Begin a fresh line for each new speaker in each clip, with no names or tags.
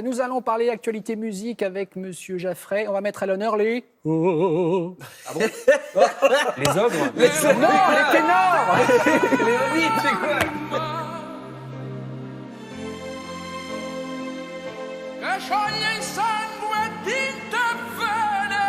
Nous allons parler actualité musique avec Monsieur Jaffray. On va mettre à l'honneur les... Ah bon
Les ogres.
Non, les ténors.
Les hobbits, c'est quoi?
Che scioglie il sangue d'Intervene.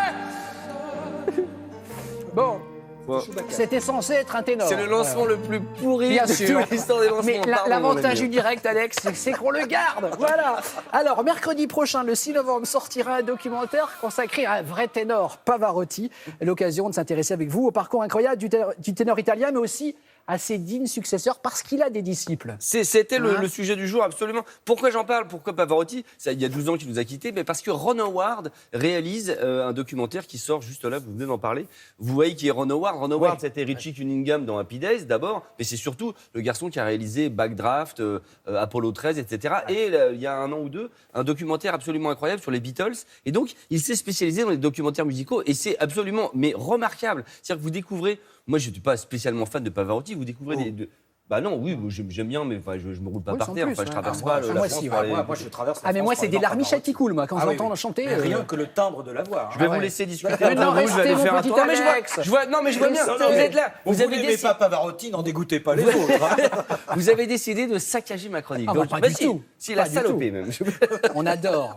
Bon,
Bon.
c'était censé être un ténor.
C'est le lancement le plus pourri
Bien
de
sûr.
toute l'histoire des lancements.
Mais
Pardon,
l'avantage
mon ami.
du direct, Alex, c'est qu'on le garde. Voilà. Alors, mercredi prochain, le 6 novembre, sortira un documentaire consacré à un vrai ténor, Pavarotti. L'occasion de s'intéresser avec vous au parcours incroyable du ténor italien, mais aussi à ses dignes successeurs, parce qu'il a des disciples.
C'était le sujet du jour, absolument. Pourquoi j'en parle? Pourquoi Pavarotti? Ça, il y a 12 ans qu'il nous a quittés, mais parce que Ron Howard réalise un documentaire qui sort juste là, vous venez d'en parler. Vous voyez qui est Ron Howard? Ron Howard, c'était Richie Cunningham dans Happy Days, d'abord, mais c'est surtout le garçon qui a réalisé Backdraft, Apollo 13, etc. Et il y a un an ou deux, un documentaire absolument incroyable sur les Beatles. Et donc, il s'est spécialisé dans les documentaires musicaux, et c'est absolument, mais remarquable. C'est-à-dire que vous découvrez... Moi, je ne suis pas spécialement fan de Pavarotti. Vous découvrez Bah non, oui, moi, j'aime bien, mais je me roule pas
Oui,
par
sans
terre.
plus,
Enfin, je
ouais.
traverse
Ah,
pas
moi,
la
moi
France
aussi,
pour aller-
Moi, je traverse la
Ah, mais
France
moi,
pour
c'est
aller
des
voir
larmichettes
Pavarotti.
qui coulent, moi, quand
Ah oui,
j'entends
oui.
chanter.
Mais rien que le timbre de la voix.
Je vais vous laisser discuter
Mais non,
entre vous, je vais aller
restez,
faire
mon
un
petit
tour. Mais
Alex.
non, mais je vois bien,
Non,
vous
non, mais
êtes là.
Vous n'aimez pas Pavarotti, n'en dégoûtez pas les autres.
Vous avez décidé de saccager ma chronique.
Ah,
Donc,
bah, pas du
si,
tout.
Si, la
Pas du
salopée
tout.
même.
On adore.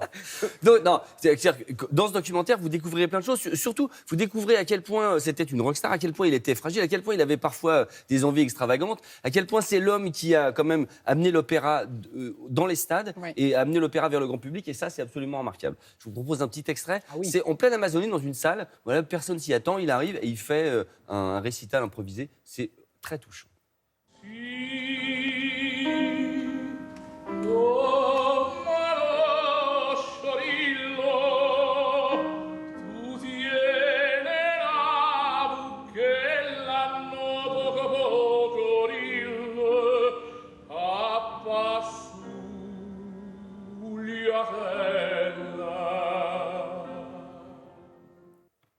Donc, non, c'est-à-dire que dans ce documentaire, vous découvrez plein de choses. Surtout, vous découvrez à quel point c'était une rockstar, à quel point il était fragile, à quel point il avait parfois des envies extravagantes, à quel point c'est l'homme qui a quand même amené l'opéra dans les stades
Ouais.
et amené l'opéra vers le grand public. Et ça, c'est absolument remarquable. Je vous propose un petit extrait.
Ah oui.
C'est en pleine Amazonie, dans une salle. Voilà, personne s'y attend. Il arrive et il fait un récital improvisé. C'est très touchant.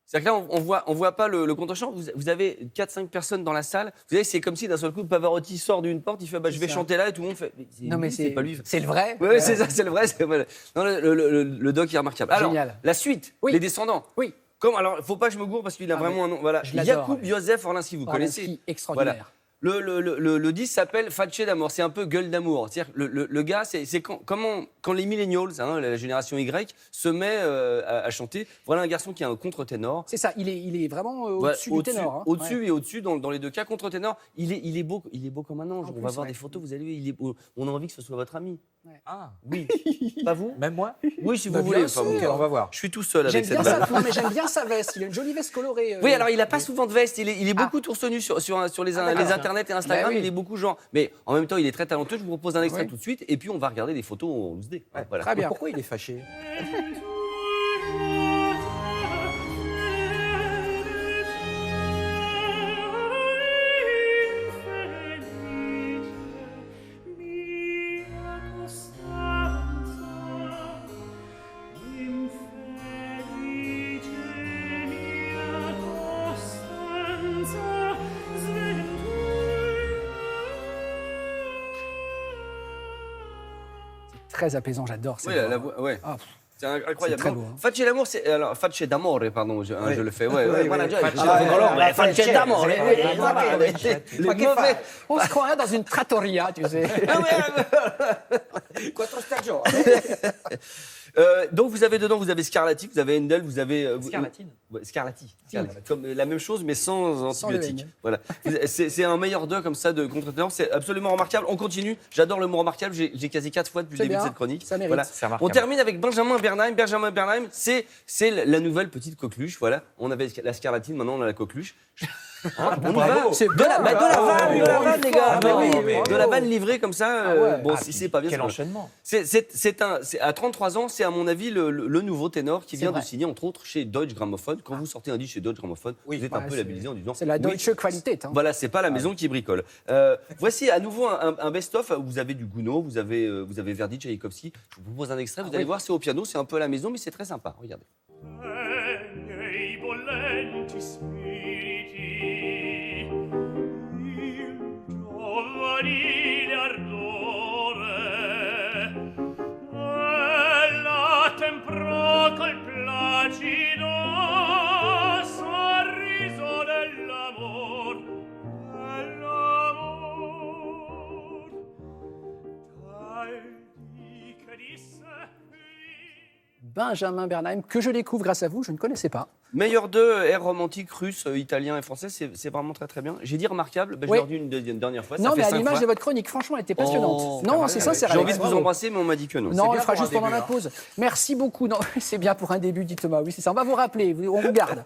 C'est-à-dire que là, on voit pas le contre-champ. Vous avez 4-5 personnes dans la salle. Vous savez, c'est comme si d'un seul coup, Pavarotti sort d'une porte, il fait je vais
ça.
chanter là, et tout le monde fait.
Non, mais
c'est pas lui.
c'est le vrai.
Oui, c'est ça, c'est le vrai. Voilà. Non, le doc est remarquable. Alors,
Génial.
la suite,
Oui.
les descendants.
Oui.
Alors, il ne faut pas que je me gourre parce qu'il a vraiment un nom. Voilà.
je l'adore,
Jakub
ouais.
Józef Orlinski, vous
Orlinski,
connaissez.
extraordinaire.
Voilà. Le disque s'appelle Face d'amour, c'est un peu gueule d'amour. C'est-à-dire le gars, c'est quand les millennials, la génération Y, se met à chanter. Voilà un garçon qui a un contre-ténor.
C'est ça, il est vraiment
Voilà,
au-dessus du ténor. hein.
Au-dessus
Ouais.
et au-dessus, dans les deux cas, contre-ténor. Il est beau comme un ange.
En
On
plus,
va voir
ouais.
des photos, vous allez voir, on a envie que ce soit votre ami.
Ah,
Oui. Pas vous?
même moi?
Oui, si vous
Bah,
voulez.
bien
Enfin,
sûr.
bon,
On va voir.
Je suis tout seul
J'aime
avec
bien
cette balle.
ça, non, mais j'aime bien sa veste. Il a une jolie veste colorée.
Oui, alors il n'a pas souvent de veste. Il est beaucoup tourse nu sur les
d'accord.
internets et Instagram.
Bah oui.
Il est beaucoup genre. Mais en même temps, il est très talentueux. Je vous propose un extrait
Oui.
tout de suite. Et puis, on va regarder des photos en loose day. Voilà.
Très bien.
Pourquoi il est fâché?
Très apaisant, j'adore.
Oui,
cette
la
voix.
voix, ouais.
Ah,
C'est incroyable.
C'est très beau, hein.
Facce d'amour, alors Facce d'amore, pardon, je le fais. Ouais,
Oui,
voilà,
oui.
je-
Facce
Facce d'amore.
Ma che fa?
on se croirait dans une trattoria, tu sais.
Quattro stagioni.
Donc vous avez dedans, vous avez Scarlatti, vous avez Handel, vous avez
Scarlatine.
Ouais, Scarlatti. Comme la même chose mais sans
Sans le
antibiotiques.
N.
Voilà. C'est un meilleur deux comme ça de contre-ténor, c'est absolument remarquable. On continue. J'adore le mot remarquable. J'ai quasi 4 fois depuis le
C'est
début
bien,
de cette chronique.
ça mérite.
Voilà.
C'est remarquable.
On termine avec Benjamin Bernheim. Benjamin Bernheim, c'est la nouvelle petite coqueluche. Voilà. On avait la Scarlatine, maintenant on a la coqueluche. On y va.
C'est
De la vanne, les gars.
Ah, bah oui,
mais-
De la vanne livrée comme ça.
Ah ouais.
Bon, si c'est pas bien.
Quel
c'est pas-
enchaînement.
À 33 ans, c'est à mon avis le nouveau ténor qui
C'est
vient
vrai.
de signer entre autres chez Deutsche Grammophon. Quand vous sortez un disque chez Deutsche Grammophon,
Oui,
vous êtes un
ouais,
peu
c'est-
labellisé en disant
C'est la
oui,
Deutsche Qualität. Hein.
voilà, c'est pas la maison qui bricole. Voici à nouveau un best-of où vous avez du Gounod, vous avez Verdi, Tchaïkovski. Je vous propose un extrait, vous allez
oui.
voir, c'est au piano, c'est un peu à la maison, mais c'est très sympa. Regardez.
Nei bollenti spiriti, il giovanile ardore, e
Benjamin Bernheim, que je découvre grâce à vous, je ne connaissais pas.
Meilleur 2, air romantique, russe, italien et français, c'est vraiment très très bien. J'ai dit remarquable, je
Oui.
l'ai redit une dernière fois.
Non,
ça fait
mais à
5
l'image
fois.
de votre chronique, franchement, elle était passionnante. non, c'est sincère.
J'ai envie
Alex,
de vous
bravo.
embrasser, mais on m'a dit que non.
Non, on le
bien
fera
pour un
juste pendant
début,
la pause. Merci beaucoup. Non, c'est bien pour un début, dit Thomas. Oui, c'est ça. On va vous rappeler, on vous garde.